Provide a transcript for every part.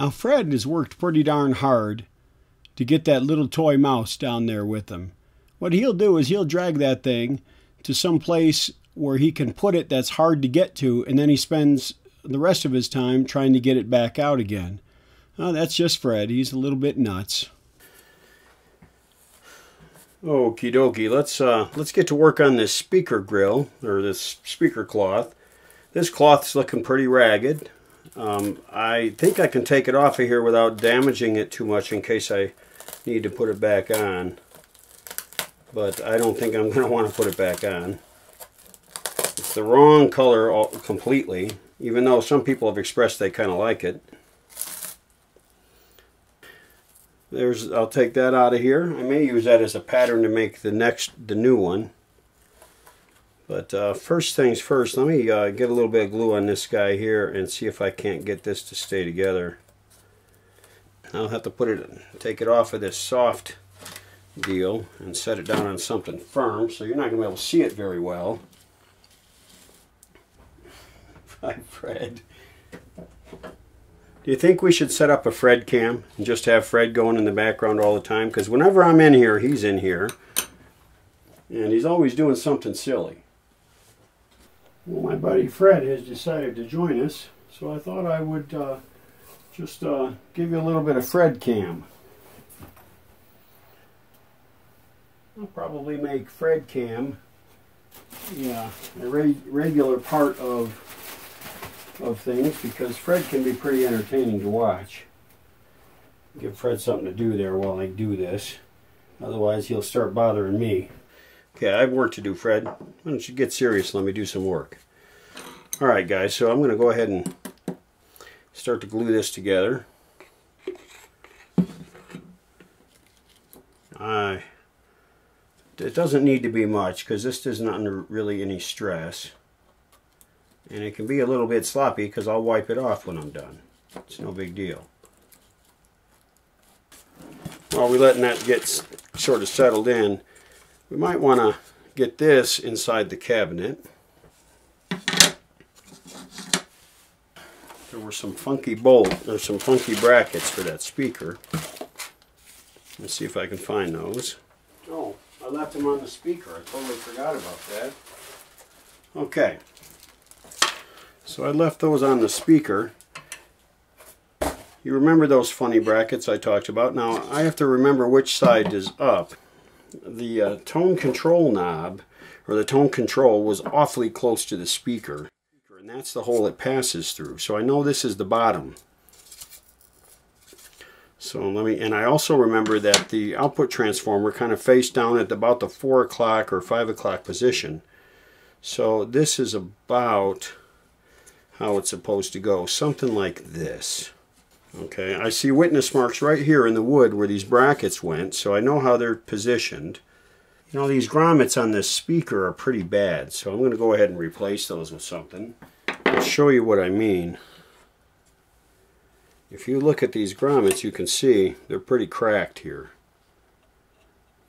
Now Fred has worked pretty darn hard to get that little toy mouse down there with him. What he'll do is he'll drag that thing to some place where he can put it that's hard to get to, and then he spends the rest of his time trying to get it back out again. That's just Fred. He's a little bit nuts. Okie dokie, let's get to work on this speaker grill, or this speaker cloth. This cloth's looking pretty ragged. I think I can take it off of here without damaging it too much in case I need to put it back on. But I don't think I'm going to want to put it back on. It's the wrong color completely, even though some people have expressed they kind of like it. I'll take that out of here. I may use that as a pattern to make the new one. But first things first, let me get a little bit of glue on this guy here and see if I can't get this to stay together. I'll have to take it off of this soft deal and set it down on something firm, so you're not going to be able to see it very well. Hi, Fred. Do you think we should set up a Fred cam and just have Fred going in the background all the time? Because whenever I'm in here, he's in here. And he's always doing something silly. Well, my buddy Fred has decided to join us, so I thought I would just give you a little bit of Fred cam. I'll probably make Fred cam a regular part of things, because Fred can be pretty entertaining to watch. Give Fred something to do there while I do this. Otherwise he'll start bothering me. Okay, I have work to do, Fred. Why don't you get serious and let me do some work. Alright guys, so I'm going to go ahead and start to glue this together. It doesn't need to be much, because this is not under really any stress. And it can be a little bit sloppy because I'll wipe it off when I'm done. It's no big deal. While we're letting that get sort of settled in, we might want to get this inside the cabinet. There were some funky brackets for that speaker. Let's see if I can find those. Oh, I left them on the speaker. I totally forgot about that. Okay. So I left those on the speaker. You remember those funny brackets I talked about? Now I have to remember which side is up. The tone control knob, or the tone control, was awfully close to the speaker. And that's the hole it passes through. So I know this is the bottom. So and I also remember that the output transformer kind of faced down at about the 4 o'clock or 5 o'clock position. So this is about how it's supposed to go, something like this. Okay, I see witness marks right here in the wood where these brackets went, so I know how they're positioned. You know, these grommets on this speaker are pretty bad, so I'm going to go ahead and replace those with something. I'll show you what I mean. If you look at these grommets, you can see they're pretty cracked here.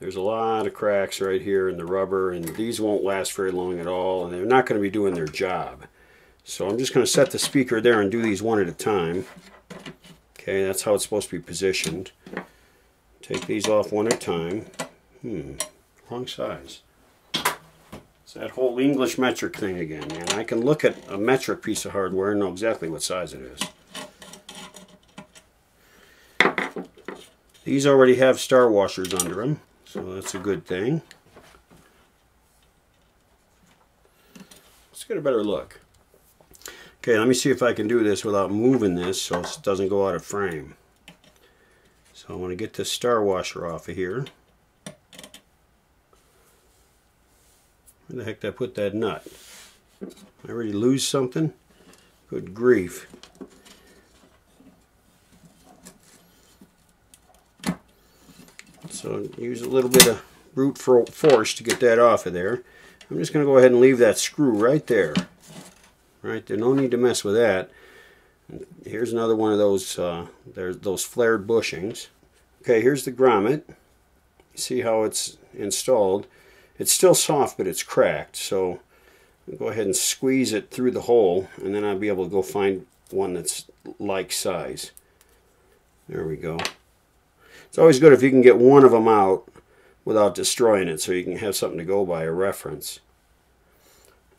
There's a lot of cracks right here in the rubber, and these won't last very long at all, and they're not going to be doing their job. So I'm just going to set the speaker there and do these one at a time. Okay, that's how it's supposed to be positioned. Take these off one at a time. Wrong size. It's that whole English metric thing again, man. I can look at a metric piece of hardware and know exactly what size it is. These already have star washers under them, so that's a good thing. Let's get a better look. Okay, let me see if I can do this without moving this so it doesn't go out of frame. So I want to get this star washer off of here. Where the heck did I put that nut? I already lose something? Good grief. So use a little bit of brute force to get that off of there. I'm just going to go ahead and leave that screw right there. Right there, no need to mess with that. Here's another one of those, there's those flared bushings. Okay, here's the grommet. You see how it's installed. It's still soft, but it's cracked. So I'll go ahead and squeeze it through the hole, and then I'll be able to go find one that's like size. There we go. It's always good if you can get one of them out without destroying it, so you can have something to go by, a reference.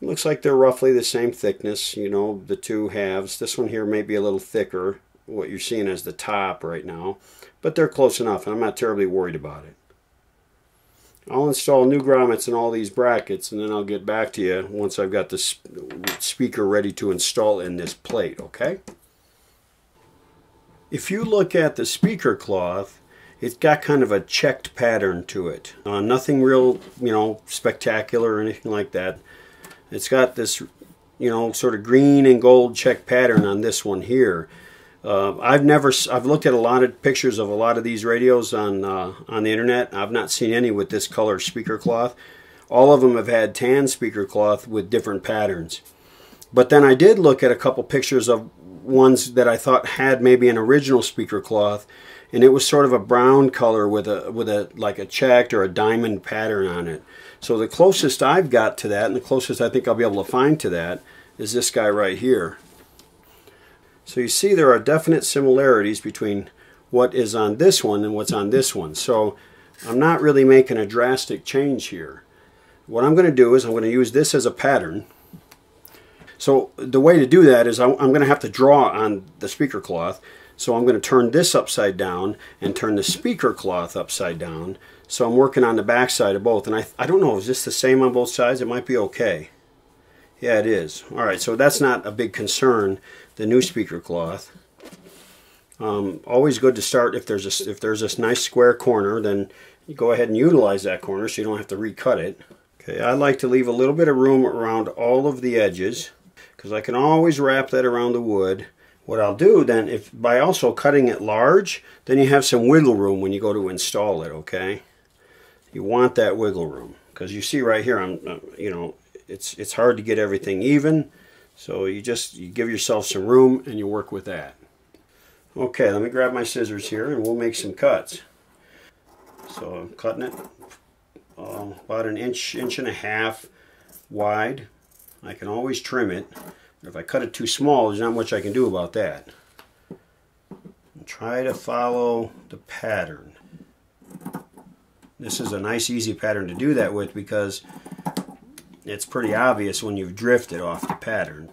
It looks like they're roughly the same thickness, you know, the two halves. This one here may be a little thicker, what you're seeing as the top right now, but they're close enough, and I'm not terribly worried about it. I'll install new grommets in all these brackets, and then I'll get back to you once I've got the speaker ready to install in this plate, okay? If you look at the speaker cloth, it's got kind of a checked pattern to it. Nothing real, you know, spectacular or anything like that. It's got this, you know, sort of green and gold check pattern on this one here. I've looked at a lot of pictures of a lot of these radios on the internet. I've not seen any with this color speaker cloth. All of them have had tan speaker cloth with different patterns. But then I did look at a couple pictures of ones that I thought had maybe an original speaker cloth, and it was sort of a brown color with a like a checked or a diamond pattern on it. So the closest I've got to that, and the closest I think I'll be able to find to that, is this guy right here. So you see there are definite similarities between what is on this one and what's on this one. So I'm not really making a drastic change here. What I'm going to do is I'm going to use this as a pattern. So the way to do that is I'm going to have to draw on the speaker cloth. So I'm going to turn this upside down and turn the speaker cloth upside down. So I'm working on the back side of both. And I don't know, is this the same on both sides? It might be okay. Yeah, it is. Alright, so that's not a big concern, the new speaker cloth. Always good to start if there's this nice square corner, then you go ahead and utilize that corner so you don't have to recut it. Okay, I like to leave a little bit of room around all of the edges because I can always wrap that around the wood. What I'll do then, if by also cutting it large, then you have some wiggle room when you go to install it, okay? You want that wiggle room because you see right here, you know, it's hard to get everything even, so you give yourself some room and you work with that. Okay, let me grab my scissors here and we'll make some cuts. So I'm cutting it about an inch and a half wide. I can always trim it. If I cut it too small, there's not much I can do about that. And try to follow the pattern. This is a nice easy pattern to do that with because it's pretty obvious when you've drifted off the pattern.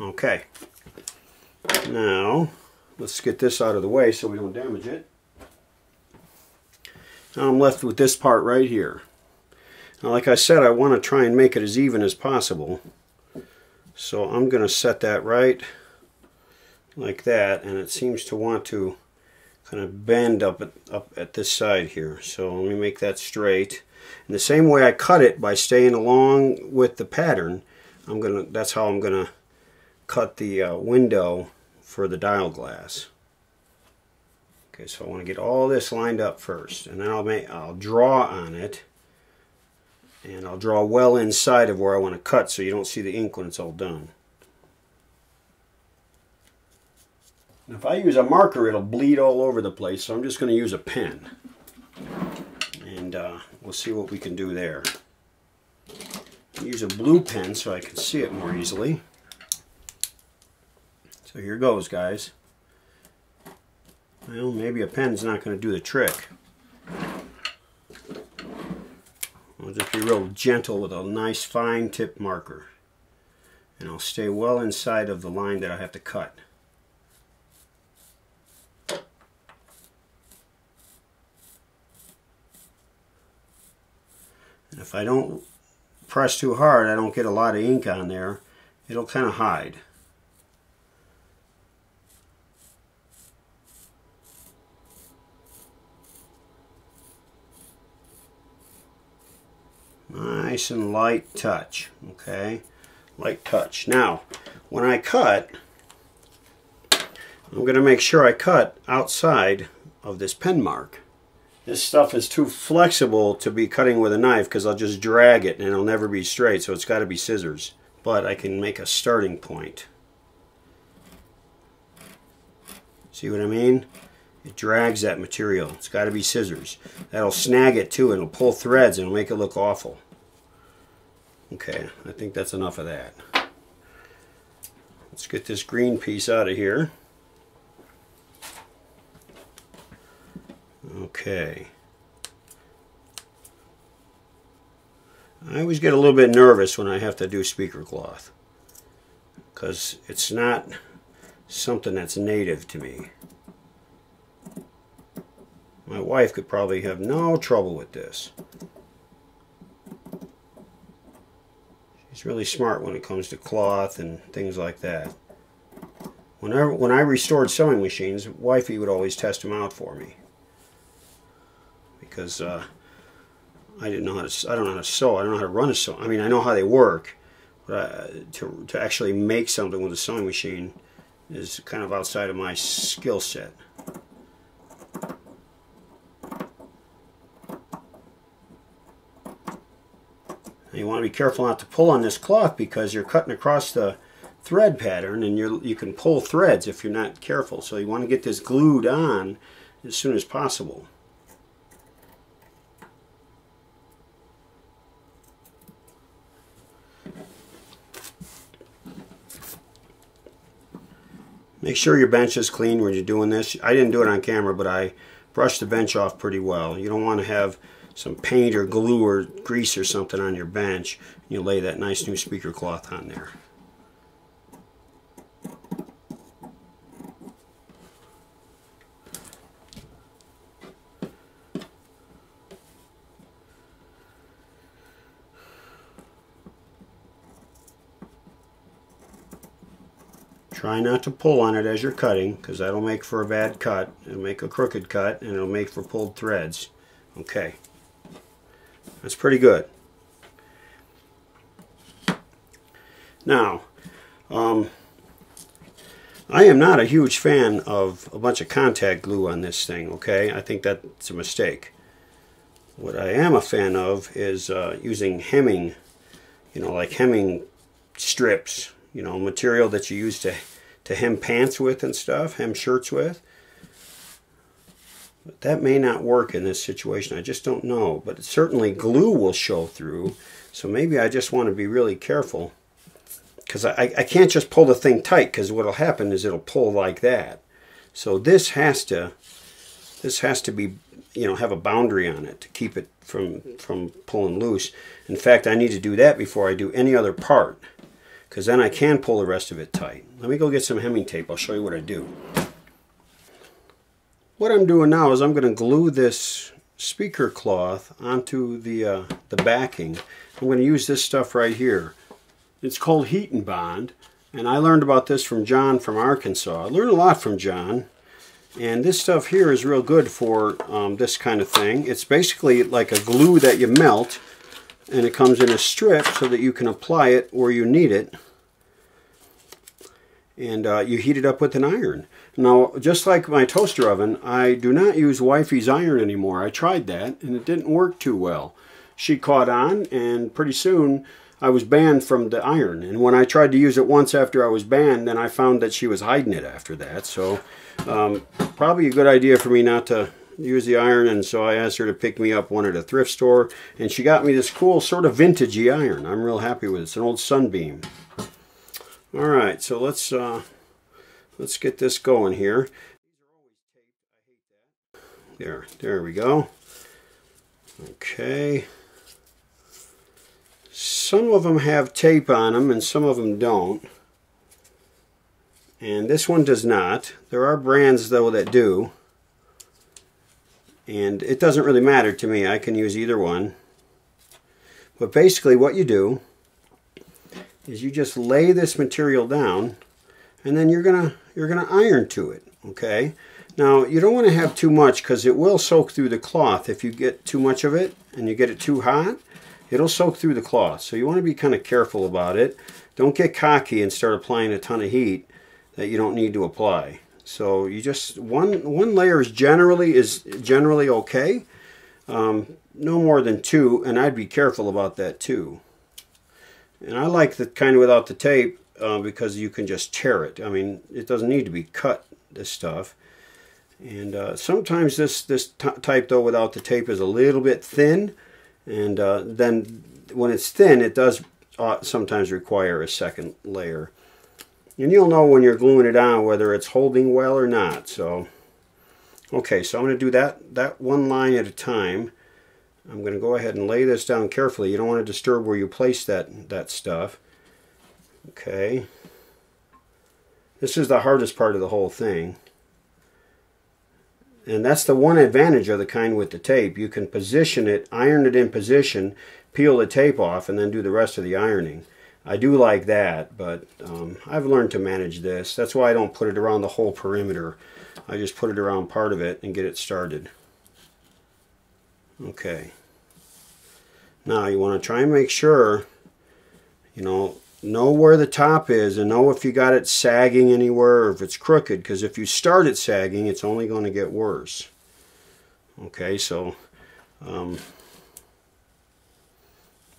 Okay. Now, let's get this out of the way so we don't damage it. Now I'm left with this part right here. Now, like I said, I want to try and make it as even as possible. So I'm going to set that right like that, and it seems to want to kind of bend up at this side here. So let me make that straight. In the same way I cut it by staying along with the pattern, that's how I'm going to cut the window for the dial glass. Okay, so I want to get all this lined up first, and then I'll draw on it, and I'll draw well inside of where I want to cut so you don't see the ink when it's all done. And if I use a marker, it'll bleed all over the place, so I'm just going to use a pen. And we'll see what we can do there. Use a blue pen so I can see it more easily. So here goes, guys. Well, maybe a pen's not going to do the trick. I'll just be real gentle with a nice fine tip marker. And I'll stay well inside of the line that I have to cut. And if I don't press too hard, I don't get a lot of ink on there. It'll kind of hide. Nice and light touch, okay? Light touch. Now, when I cut, I'm going to make sure I cut outside of this pen mark. This stuff is too flexible to be cutting with a knife because I'll just drag it and it'll never be straight, so it's got to be scissors. But I can make a starting point. See what I mean? It drags that material. It's got to be scissors. That'll snag it too. It'll pull threads and it'll make it look awful. Okay, I think that's enough of that. Let's get this green piece out of here. Okay. I always get a little bit nervous when I have to do speaker cloth, because it's not something that's native to me. My wife could probably have no trouble with this. She's really smart when it comes to cloth and things like that. When I restored sewing machines, wifey would always test them out for me, because I don't know how to sew. I don't know how to run a sew. I mean, I know how they work, but to actually make something with a sewing machine is kind of outside of my skill set. And you want to be careful not to pull on this cloth, because you're cutting across the thread pattern, and you can pull threads if you're not careful. So you want to get this glued on as soon as possible. Make sure your bench is clean when you're doing this. I didn't do it on camera, but I brushed the bench off pretty well. You don't want to have some paint or glue or grease or something on your bench. You lay that nice new speaker cloth on there. Try not to pull on it as you're cutting, because that'll make for a bad cut. It'll make a crooked cut, and it'll make for pulled threads. Okay. That's pretty good. Now, I am not a huge fan of a bunch of contact glue on this thing, okay? I think that's a mistake. What I am a fan of is using hemming, like hemming strips, material that you use to hem pants with and stuff, hem shirts with. But that may not work in this situation. I just don't know. But certainly glue will show through. So maybe I just want to be really careful, because I can't just pull the thing tight, because what will happen is it'll pull like that. So this has to be, have a boundary on it to keep it from pulling loose. In fact, I need to do that before I do any other part, because then I can pull the rest of it tight. Let me go get some hemming tape. I'll show you what I do. What I'm doing now is I'm going to glue this speaker cloth onto the backing. I'm going to use this stuff right here. It's called Heat and Bond, and I learned about this from John from Arkansas. I learned a lot from John, and this stuff here is real good for this kind of thing. It's basically like a glue that you melt, and it comes in a strip so that you can apply it where you need it, and you heat it up with an iron. Now, just like my toaster oven, I do not use wifey's iron anymore. I tried that, and it didn't work too well. She caught on, and pretty soon I was banned from the iron. And when I tried to use it once after I was banned, then I found that she was hiding it after that. So probably a good idea for me not to use the iron, and so I asked her to pick me up one at a thrift store, and she got me this cool sort of vintagey iron. I'm real happy with it. It's an old Sunbeam. All right, so let's get this going here. There we go. Okay. Some of them have tape on them and some of them don't. And this one does not. There are brands though that do. And it doesn't really matter to me. I can use either one. But basically what you do is you just lay this material down, and then you're gonna iron to it. Okay. Now you don't want to have too much, because it will soak through the cloth. If you get too much of it and you get it too hot, it'll soak through the cloth. So you want to be kind of careful about it. Don't get cocky and start applying a ton of heat that you don't need to apply. So you just one layer is generally okay. No more than two, and I'd be careful about that too. And I like the kind without the tape because you can just tear it. I mean, it doesn't need to be cut, this stuff. And sometimes this type though without the tape is a little bit thin, and then when it's thin, it does sometimes require a second layer. And you'll know when you're gluing it on whether it's holding well or not. So Okay, so I'm going to do that one line at a time. I'm going to go ahead and lay this down carefully. You don't want to disturb where you place that stuff. Okay. This is the hardest part of the whole thing. And that's the one advantage of the kind with the tape. You can position it, iron it in position, peel the tape off, and then do the rest of the ironing. I do like that, but I've learned to manage this. That's why I don't put it around the whole perimeter. I just put it around part of it and get it started. Okay. Now you want to try and make sure, you know where the top is and know if you got it sagging anywhere or if it's crooked, because if you start it sagging, it's only going to get worse. Okay, so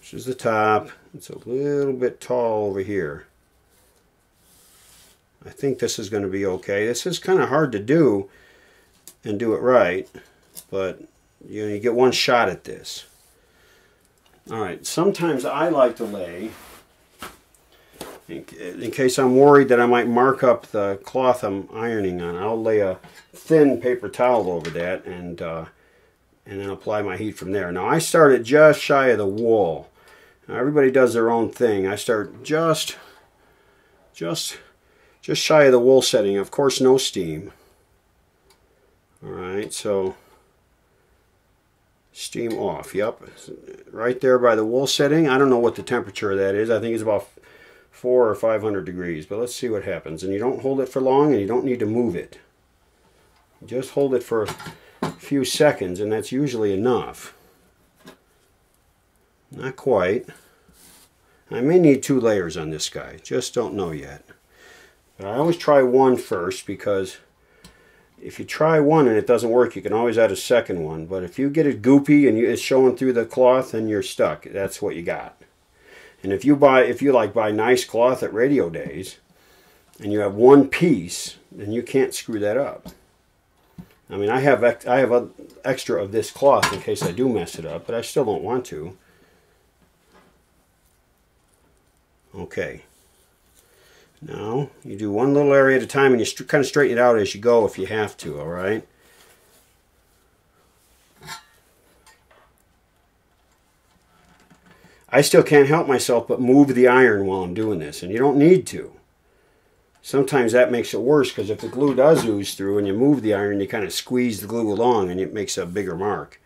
this is the top. It's a little bit tall over here. I think this is going to be okay. This is kind of hard to do and do it right, but you get one shot at this. Alright, sometimes I like to lay, in case I'm worried that I might mark up the cloth I'm ironing on, I'll lay a thin paper towel over that and then apply my heat from there. Now I start at just shy of the wool. Now, everybody does their own thing. I start just shy of the wool setting. Of course, no steam. Alright, so steam off. Yep, right there by the wool setting. I don't know what the temperature of that is. I think it's about 400 or 500 degrees, but let's see what happens. And you don't hold it for long, and you don't need to move it. Just hold it for a few seconds, and that's usually enough. Not quite. I may need 2 layers on this guy. Just don't know yet. But I always try one first, because if you try one and it doesn't work, you can always add a second one. But if you get it goopy and it's showing through the cloth, then you're stuck. That's what you got. And if you buy nice cloth at Radio Days, and you have one piece, then you can't screw that up. I mean, I have extra of this cloth in case I do mess it up, but I still don't want to. Okay. Now, you do one little area at a time, and you kind of straighten it out as you go if you have to, all right? I still can't help myself but move the iron while I'm doing this, and you don't need to. Sometimes that makes it worse, because if the glue does ooze through and you move the iron, you kind of squeeze the glue along and it makes a bigger mark.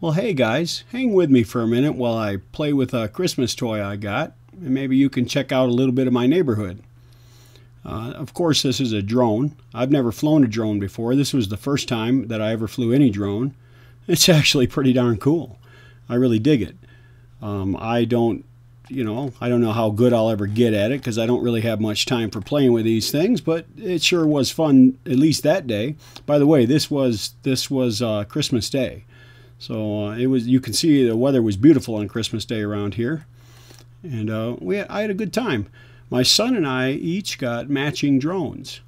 Well, hey guys, hang with me for a minute while I play with a Christmas toy I got, and maybe you can check out a little bit of my neighborhood. Of course, this is a drone. I've never flown a drone before. This was the first time that I ever flew any drone. It's actually pretty darn cool. I really dig it. I don't know how good I'll ever get at it, because I don't really have much time for playing with these things, but it sure was fun, at least that day. By the way, this was Christmas Day. So you can see the weather was beautiful on Christmas Day around here. And I had a good time. My son and I each got matching drones.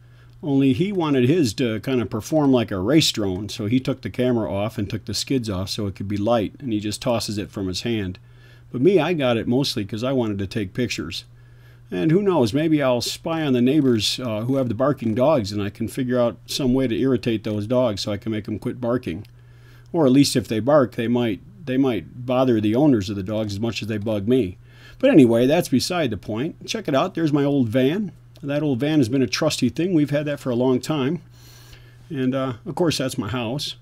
Only he wanted his to kind of perform like a race drone, so he took the camera off and took the skids off so it could be light, and he just tosses it from his hand. But me, I got it mostly because I wanted to take pictures. And who knows, maybe I'll spy on the neighbors who have the barking dogs, and I can figure out some way to irritate those dogs so I can make them quit barking. Or at least if they bark, they might bother the owners of the dogs as much as they bug me. But anyway, that's beside the point. Check it out. There's my old van. That old van has been a trusty thing. We've had that for a long time. And, of course, that's my house.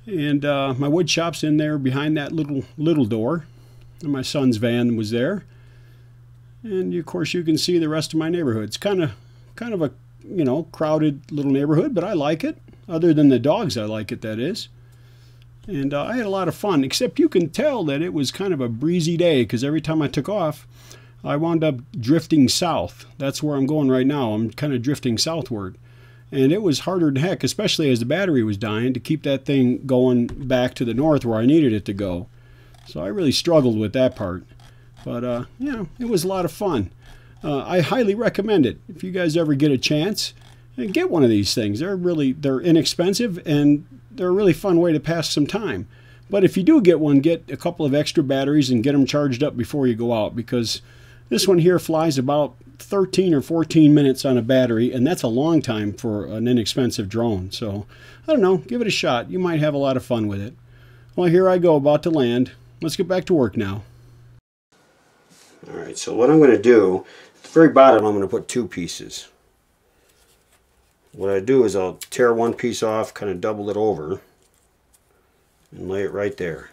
And my wood shop's in there behind that little door. And my son's van was there. And, of course, you can see the rest of my neighborhood. It's kind of a, crowded little neighborhood, but I like it. Other than the dogs, I like it, that is. And I had a lot of fun, except you can tell that it was kind of a breezy day, because every time I took off, I wound up drifting south. That's where I'm going right now. I'm kind of drifting southward. And it was harder than heck, especially as the battery was dying, to keep that thing going back to the north where I needed it to go. So I really struggled with that part. But, it was a lot of fun. I highly recommend it. If you guys ever get a chance, get one of these things. They're inexpensive, and they're a really fun way to pass some time. But if you do get one, get a couple of extra batteries and get them charged up before you go out, because this one here flies about 13 or 14 minutes on a battery, and that's a long time for an inexpensive drone. So, I don't know, give it a shot. You might have a lot of fun with it. Well, here I go, about to land. Let's get back to work now. Alright, so what I'm going to do, at the very bottom I'm going to put 2 pieces. What I do is I'll tear one piece off, kind of double it over, and lay it right there.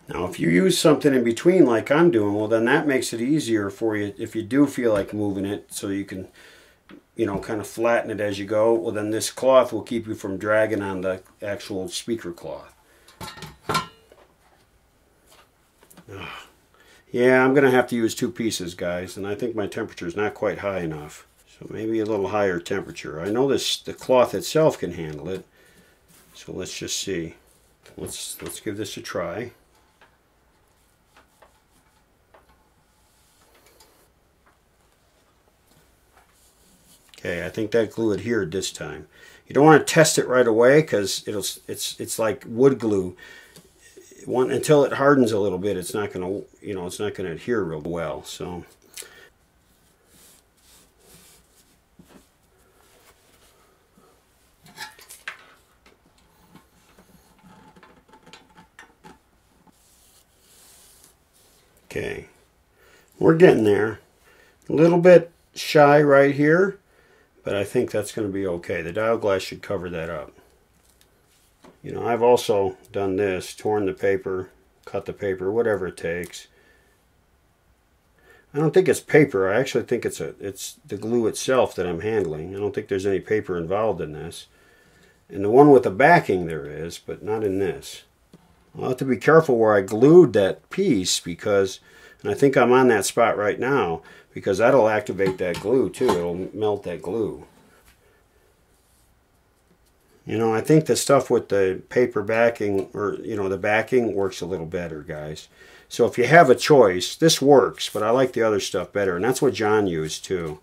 Now if you use something in between like I'm doing, well then that makes it easier for you if you do feel like moving it, so you can, you know, kind of flatten it as you go. Well then this cloth will keep you from dragging on the actual speaker cloth. Yeah, I'm going to have to use 2 pieces, guys, and I think my temperature is not quite high enough. So maybe a little higher temperature. I know the cloth itself can handle it, so let's just see. Let's give this a try. Okay, I think that glue adhered this time. You don't want to test it right away because it's like wood glue. Until it hardens a little bit, it's not going to, you know, it's not going to adhere real well. So okay, we're getting there. A little bit shy right here, but I think that's going to be okay. The dial glass should cover that up. You know, I've also done this, torn the paper, cut the paper, whatever it takes. I don't think it's paper. I actually think it's the glue itself that I'm handling. I don't think there's any paper involved in this. In the one with the backing there is, but not in this. I'll have to be careful where I glued that piece because, and I think I'm on that spot right now, because that'll activate that glue too. It'll melt that glue. You know, I think the stuff with the paper backing, or, you know, the backing works a little better, guys. So if you have a choice, this works, but I like the other stuff better. And that's what John used, too.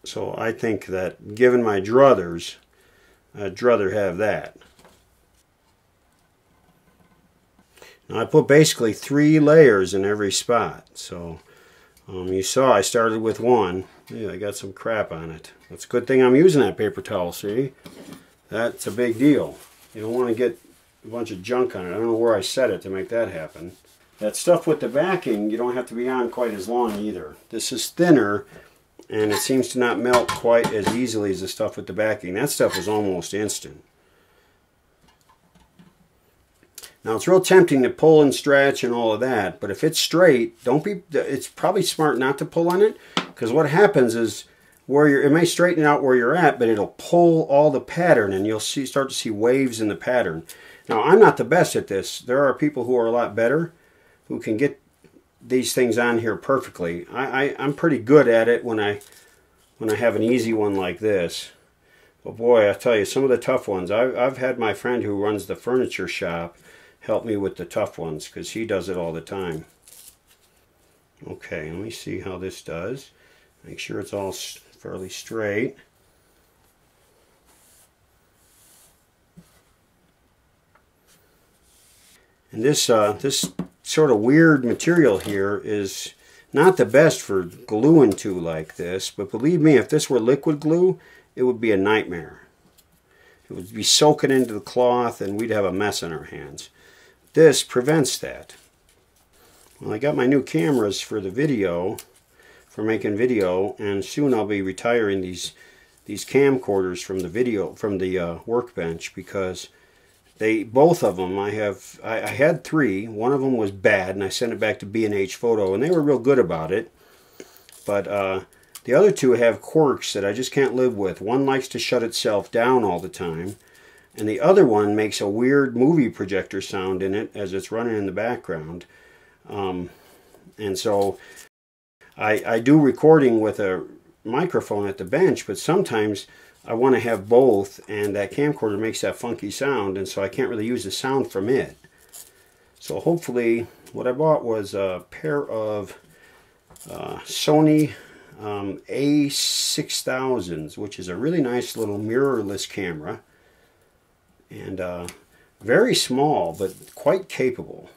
So I think that, given my druthers, I'd rather have that. Now I put basically 3 layers in every spot. So you saw I started with 1. Yeah, I got some crap on it. It's a good thing I'm using that paper towel, see? That's a big deal. You don't want to get a bunch of junk on it. I don't know where I set it to make that happen. That stuff with the backing, you don't have to be on quite as long either. This is thinner, and it seems to not melt quite as easily as the stuff with the backing. That stuff was almost instant. Now it's real tempting to pull and stretch and all of that, but if it's straight, it's probably smart not to pull on it, because what happens is it may straighten out where you're at, but it'll pull all the pattern and you'll start to see waves in the pattern. Now I'm not the best at this. There are people who are a lot better who can get these things on here perfectly. I'm pretty good at it when I have an easy one like this. But boy, I tell you, some of the tough ones, I've had my friend who runs the furniture shop help me with the tough ones because he does it all the time. Okay, let me see how this does. Make sure it's all fairly straight. And this sort of weird material here is not the best for gluing to like this, but believe me, if this were liquid glue, it would be a nightmare. It would be soaking into the cloth and we'd have a mess on our hands. This prevents that. Well, I got my new cameras for the video, for making video, and soon I'll be retiring these camcorders from the workbench, because both of them I had 3. One of them was bad and I sent it back to B&H Photo and they were real good about it, but the other 2 have quirks that I just can't live with. One likes to shut itself down all the time, and the other one makes a weird movie projector sound in it as it's running in the background. And so I do recording with a microphone at the bench, but sometimes I want to have both, and that camcorder makes that funky sound, and so I can't really use the sound from it. So hopefully, what I bought was a pair of Sony A6000s, which is a really nice little mirrorless camera. and very small but quite capable.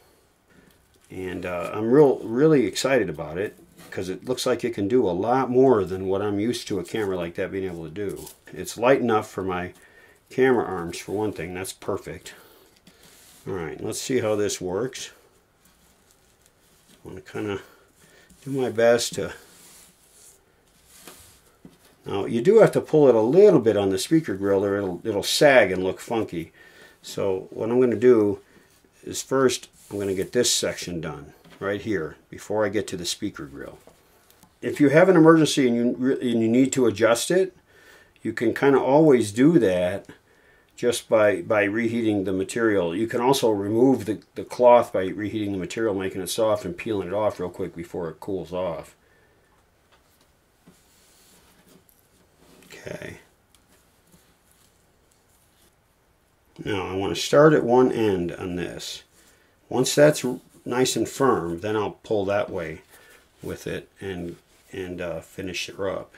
And I'm really excited about it because it looks like it can do a lot more than what I'm used to a camera like that being able to do. It's light enough for my camera arms, for one thing. That's perfect. Alright, let's see how this works. I want to kind of do my best to... Now, you do have to pull it a little bit on the speaker grill or it'll sag and look funky. So what I'm going to do is first I'm going to get this section done right here before I get to the speaker grill. If you have an emergency and you need to adjust it, you can kind of always do that just by reheating the material. You can also remove the cloth by reheating the material, making it soft and peeling it off real quick before it cools off. Okay. Now I want to start at one end on this. Once that's nice and firm, then I'll pull that way with it and finish it up.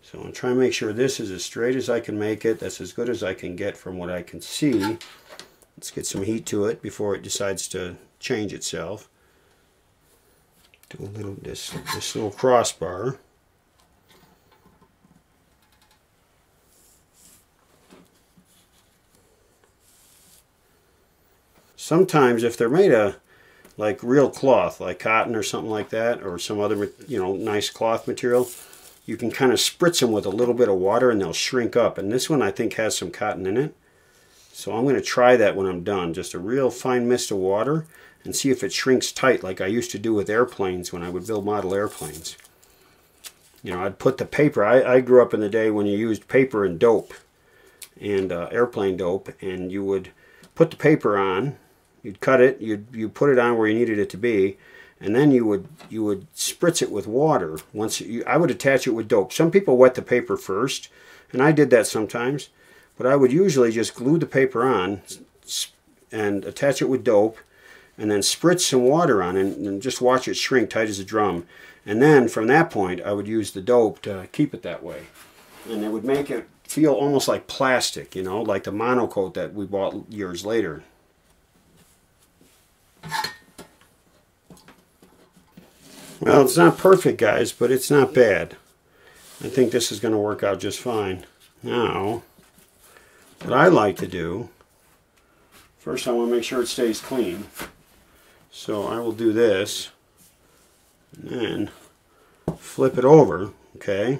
So I'm trying to make sure this is as straight as I can make it. That's as good as I can get from what I can see. Let's get some heat to it before it decides to change itself. Do a little this little crossbar. Sometimes if they're made of like real cloth, like cotton or something like that, or some other, nice cloth material, you can kind of spritz them with a little bit of water and they'll shrink up. And this one I think has some cotton in it. So I'm going to try that when I'm done. Just a real fine mist of water and see if it shrinks tight like I used to do with airplanes when I would build model airplanes. I'd put the paper. I grew up in the day when you used paper and dope and airplane dope, and you would put the paper on. You'd cut it, you put it on where you needed it to be, and then you would spritz it with water. I would attach it with dope. Some people wet the paper first, and I did that sometimes, but I would usually just glue the paper on and attach it with dope, and then spritz some water on it and just watch it shrink tight as a drum. And then from that point, I would use the dope to keep it that way, and it would make it feel almost like plastic, like the monocoat that we bought years later. Well, it's not perfect, guys, but it's not bad. I think this is going to work out just fine. Now, what I like to do, first I want to make sure it stays clean. So I will do this, and then flip it over, okay?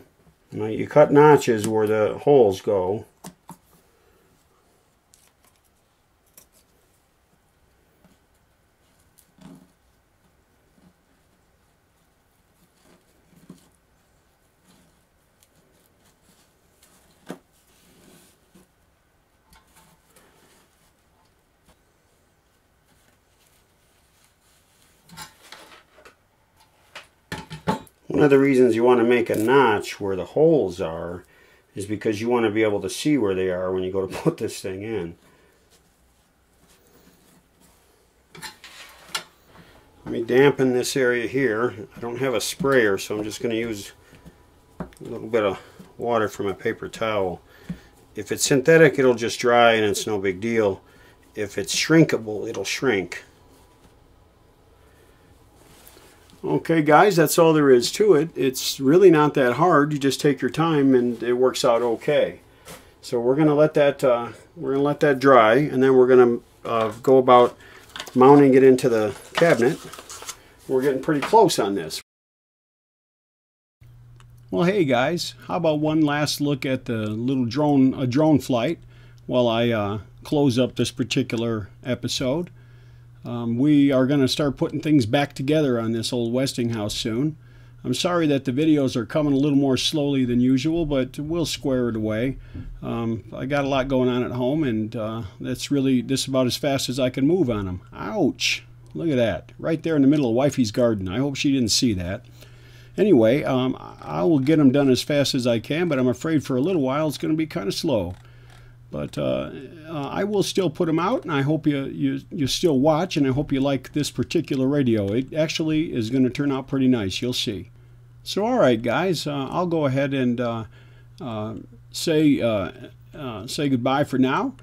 Now you cut notches where the holes go. One of the reasons you want to make a notch where the holes are is because you want to be able to see where they are when you go to put this thing in. Let me dampen this area here. I don't have a sprayer, so I'm just going to use a little bit of water from a paper towel. If it's synthetic, it'll just dry and it's no big deal. If it's shrinkable, it'll shrink. Okay guys, that's all there is to it. It's really not that hard. You just take your time and it works out okay. So we're going to let that dry, and then we're going to go about mounting it into the cabinet. We're getting pretty close on this. Well, hey guys, how about one last look at the little drone flight while I close up this particular episode. We are going to start putting things back together on this old Westinghouse soon. I'm sorry that the videos are coming a little more slowly than usual, but we'll square it away. I got a lot going on at home, and that's really just about as fast as I can move on them. Ouch! Look at that. Right there in the middle of wifey's garden. I hope she didn't see that. Anyway, I will get them done as fast as I can, but I'm afraid for a little while it's going to be kind of slow. But I will still put them out, and I hope you still watch, and I hope you like this particular radio. It actually is going to turn out pretty nice. You'll see. So, all right, guys, I'll go ahead and say say goodbye for now.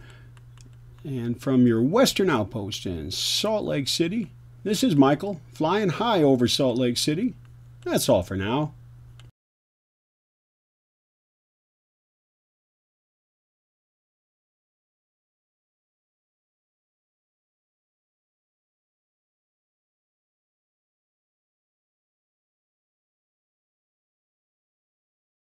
And from your western outpost in Salt Lake City, this is Michael, flying high over Salt Lake City. That's all for now.